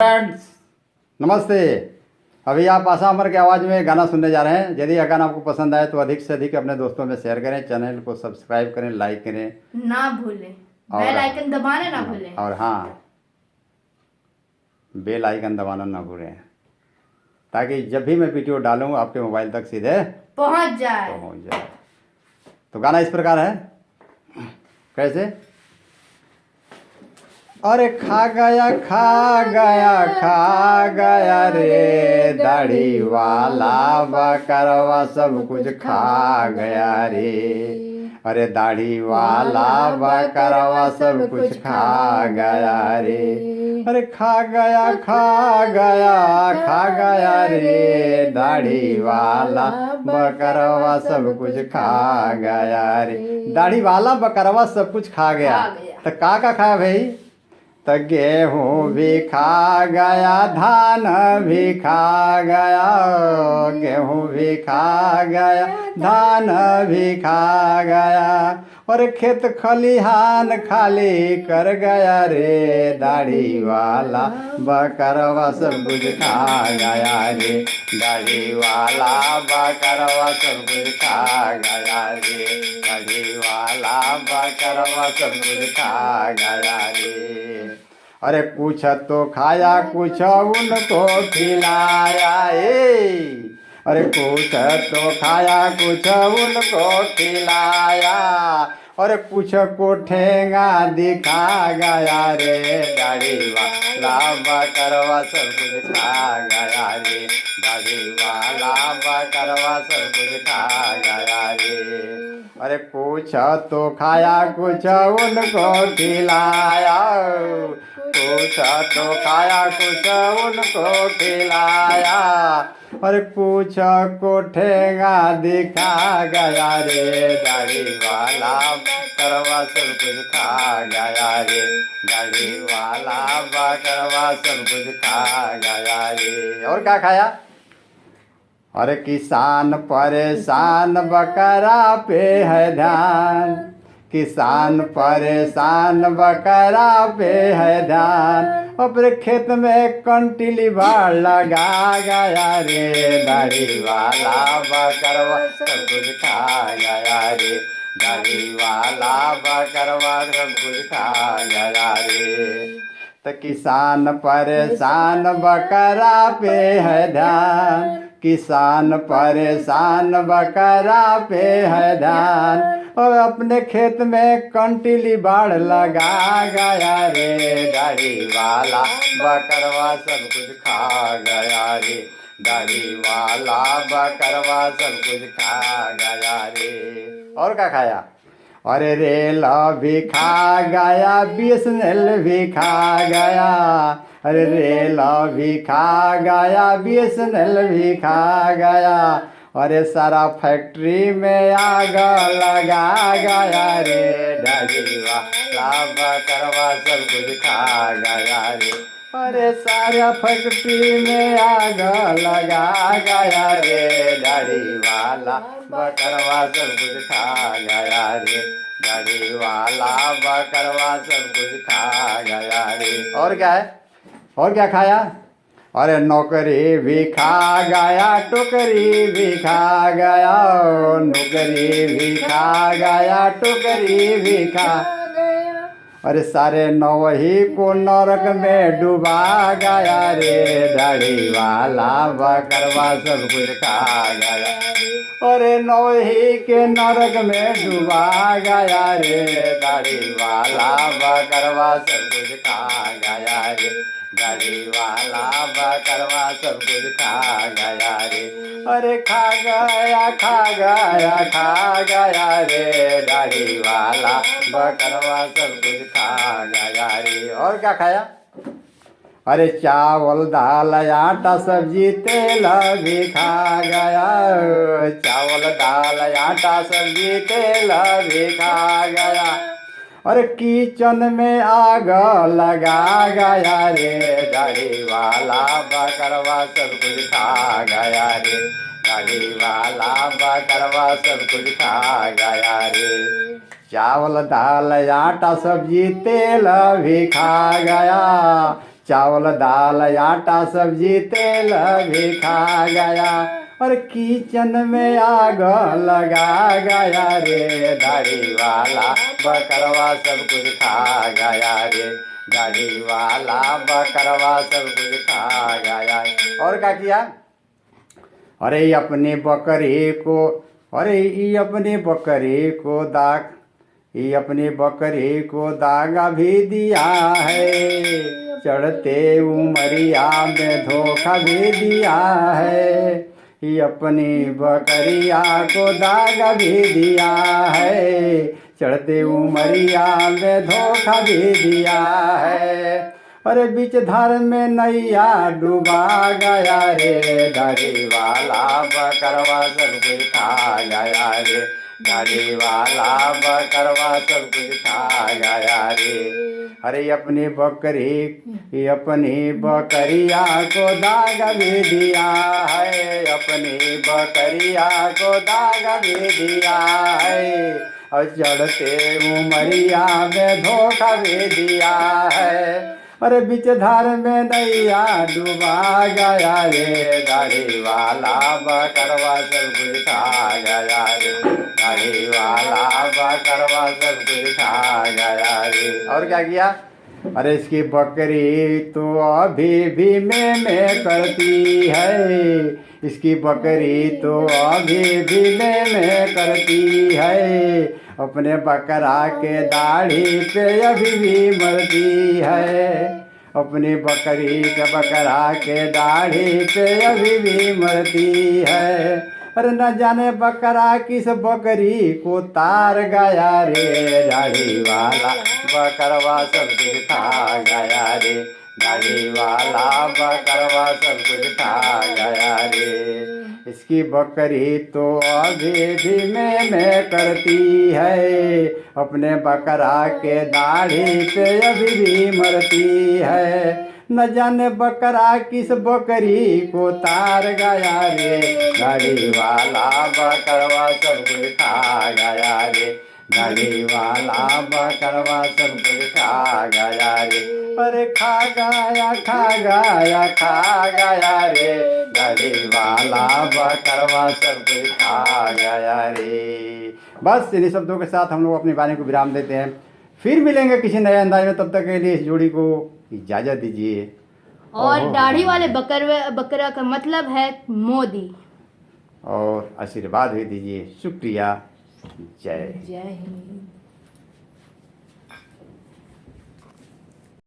Friends नमस्ते। अभी आप आशा अमर की आवाज़ में गाना सुनने जा रहे हैं। यदि यह गाना आपको पसंद आए तो अधिक से अधिक अपने दोस्तों में शेयर करें, चैनल को सब्सक्राइब करें, लाइक करें ना भूलें, और बेल आइकन दबाना ना भूलें। और हाँ, बेल आइकन दबाना ना भूलें ताकि जब भी मैं वीडियो डालूँ आपके मोबाइल तक सीधे पहुंच जाए। तो गाना इस प्रकार है, कैसे? अरे खा गया रे दाढ़ी वाला बकरवा सब कुछ खा गया रे। अरे दाढ़ी वाला बकरवा सब कुछ खा गया रे। अरे खा गया रे दाढ़ी वाला बकरवा सब कुछ खा गया रे। दाढ़ी वाला बकरवा सब कुछ खा गया। तो का खाया भाई? तो गेहूँ भी खा गया, धान भी खा गया, गेहूँ भी खा गया, धान भी खा गया। और खेत खलिहान खाली कर गया रे दाढ़ी वाला बकरवा सब कुछ खा गया रे। दाढ़ी वाला बकरवा सब कुछ खा गया रे। दाढ़ी वाला बकरवा सब कुछ खा गया रे। अरे कुछ तो खाया, कुछ उनको खिलाया अरे कुछ तो खाया, कुछ उनको खिलाया। और कुछ को ठेंगा दिखा गया रे दाढ़ी वाला बकरवा सब कुछ खा गया रे। दाढ़ी वाला बकरवा सब कुछ खा गया रे। अरे कुछ तो खाया, कुछ उनको खिलाया, कुछ तो खाया, कुछ उनको खिलाया। और कुछ को ठेंगा दिखा गया रे दाढ़ी वाला बकरवा सब कुछ खा गया रे। दाढ़ी वाला बकरवा सब कुछ खा गया रे। और क्या खाया? अरे किसान परेशान बकरा पे है ध्यान, किसान परेशान बकरा पे है ध्यान। अपने खेत में कंटिली बाढ़ लगा गया रे दाढ़ी वाला बकरवा सब कुछ खा गया रे। दाढ़ी वाला बकरवा सब कुछ खा गया रे। तो किसान परेशान बकरा पे है ध्यान, किसान परेशान बकरा पे है ध्यान। और अपने खेत में कंटिली बाढ़ लगा गया रे दाढ़ी वाला बकरवा सब कुछ खा गया रे। दाढ़ी वाला बकरवा सब कुछ खा गया रे। और क्या खाया? अरे रेल भी खा गया, बीएसएनएल भी खा गया। अरे रेल भी खा गया, बीएसएनएल भी खा गया। अरे सारा फैक्ट्री में आग लगा गया रे दाढ़ी वाला बकरवा सब कुछ खा गया रे। अरे सारा फैक्ट्री में आग लगा गया रे दाढ़ी वाला बकरवा सब कुछ खा गया रे। दाढ़ी वाला बकरवा सब कुछ खा गया रे। और क्या है? और क्या खाया? अरे नौकरी भी खा गया, टोकरी भी खा गया, नौकरी भी खा गया, टोकरी भी खा गया। अरे सारे नौही को नरक में डुबा गया रे दाढ़ी वाला बकरवा सब कुछ खा गया। अरे नौही के नरक में डुबा गया रे दाढ़ी वाला बकरवा सब कुछ खा गया रे। दाढ़ी वाला बकरवा सब कुछ खा गया रे। अरे खा गया रे दाढ़ी वाला बकरवा सब कुछ खा गया रे। और क्या खाया? अरे चावल दाल आटा सब्जी तेल भी खा गया, चावल दाल आटा सब्जी तेल भी खा गया। अरे किचन में आग लगा गया रे दाढ़ी वाला बकरवा सब कुछ खा गया रे। दाढ़ी वाला बकरवा सब कुछ खा गया रे। चावल दाल आटा सब्जी तेल भी खा गया, चावल दाल आटा सब्जी तेल भी खा गया और किचन में आग लगा गया रे। दाढ़ी वाला बकरवा सब कुछ खा गया रे। दाढ़ी वाला बकरवा सब कुछ खा गया। और क्या किया? अरे अपनी बकरी को, अरे ये अपनी बकरी को दाग, ये अपनी बकरी को दागा भी दिया है। चढ़ते उमरिया में धोखा भी दिया है। ये अपनी बकरिया को दागा भी दिया है। चढ़ते उमरिया में धोखा भी दिया है। अरे बीच धार में नैया डूबा गया रे। दाढ़ी वाला बकरवा सब कुछ खा गया रे। दाढ़ी वाला बकरवा सब कुछ खा गया रे। अरे अपनी बकरी, ये अपनी बकरिया को दाग भी दिया है। अपनी बकरिया को दाग भी दिया है। और चढ़ते उमरिया में धोखा भी दिया है। अरे बीच धार में नैया डूबा गया रे। दाढ़ी वाला बकरवा सब कुछ खा गया रे। दाढ़ी वाला बकरवा सब कुछ खा गया रे। और क्या किया? अरे इसकी बकरी तो अभी भी में करती है। इसकी बकरी तो अभी भी में करती है। अपने बकरा के दाढ़ी पे अभी भी मरती है। अपनी बकरी के बकरा के दाढ़ी पे अभी भी मरती है। अरे न जाने बकरा किस बकरी को तार गया रे। दाढ़ी वाला बकरवा सब कुछ खा गया रे। दाढ़ी वाला बकरवा सब कुछ खा गया रे। इसकी बकरी तो अभी भी में करती है। अपने बकरा के दाढ़ी पे अभी भी मरती है। न जाने बकरा किस बकरी को तार गया रे। दाढ़ी वाला बकरवा सब कुछ खा गया रे। दाढ़ी वाला बकरवा सब कुछ खा गया रे। अरे खा गया खा गया खा गया रे। दाढ़ी वाला बकरवा सब कुछ खा गया रे। बस इन्हीं शब्दों के साथ हम लोग अपनी वाणी को विराम देते हैं। फिर मिलेंगे किसी नए अंदाज में। तब तक के लिए इस जोड़ी को इजाज़त दीजिए। और दाढ़ी वाले बकरा का मतलब है मोदी। और आशीर्वाद भी दीजिए। शुक्रिया। जय जय हिंद।